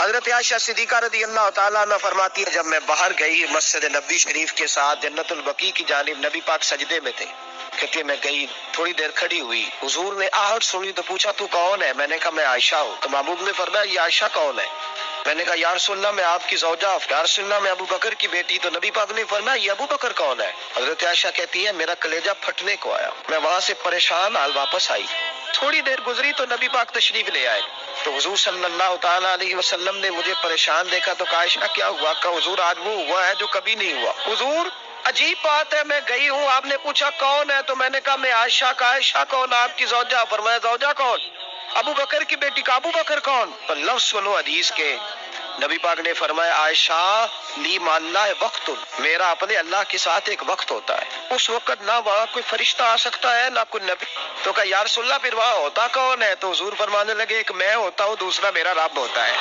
حضرت عائشہ صدیقہ رضی اللہ تعالیٰ عنہ فرماتی ہے جب میں باہر گئی مسجد نبوی شریف کے ساتھ جنت البقیع کی جانب، نبی پاک سجدے میں تھے، کہتی ہے میں گئی تھوڑی دیر کھڑی ہوئی، حضور نے آہٹ سنی تو پوچھا تو کون ہے؟ میں نے کہا میں عائشہ ہوں۔ تو محبوب نے فرمایا یہ عائشہ کون ہے؟ میں نے کہا یا رسول اللہ میں آپ کی زوجہ، یا رسول اللہ میں ابو بکر کی بیٹی۔ تو نبی پاک نے فرمایا یہ ابو بکر کون ہے؟ حضرت عائشہ کہتی ہے میرا کلیجہ پھٹنے کو آیا، میں وہاں سے پریشان حال واپس آئی، تھوڑی دیر گزری تو نبی پاک تشریف لے آئے، تو حضور صلی اللہ تعالیٰ علیہ وسلم نے مجھے پریشان دیکھا تو کہا عائشہ کیا ہوا؟ کہا حضور آج وہ ہوا ہے جو کبھی نہیں ہوا۔ حضور عجیب بات ہے، میں گئی ہوں، آپ نے پوچھا کون ہے تو میں نے کہا میں عائشہ کا۔ عائشہ کون؟ آپ کی زوجہ۔ فرمایا زوجہ کون؟ ابو بکر کی بیٹی کا۔ ابو بکر کون؟ تو لفظ سنو حدیث کے، نبی پاک نے فرمایا عائشہ لی مان اللہ وقت، میرا اپنے اللہ کے ساتھ ایک وقت ہوتا ہے، اس وقت نہ وہاں کوئی فرشتہ آ سکتا ہے نہ کوئی نبی۔ تو کہا یا رسول اللہ پھر وہاں ہوتا کون ہے؟ تو حضور فرمانے لگے ایک میں ہوتا ہوں، دوسرا میرا رب ہوتا ہے۔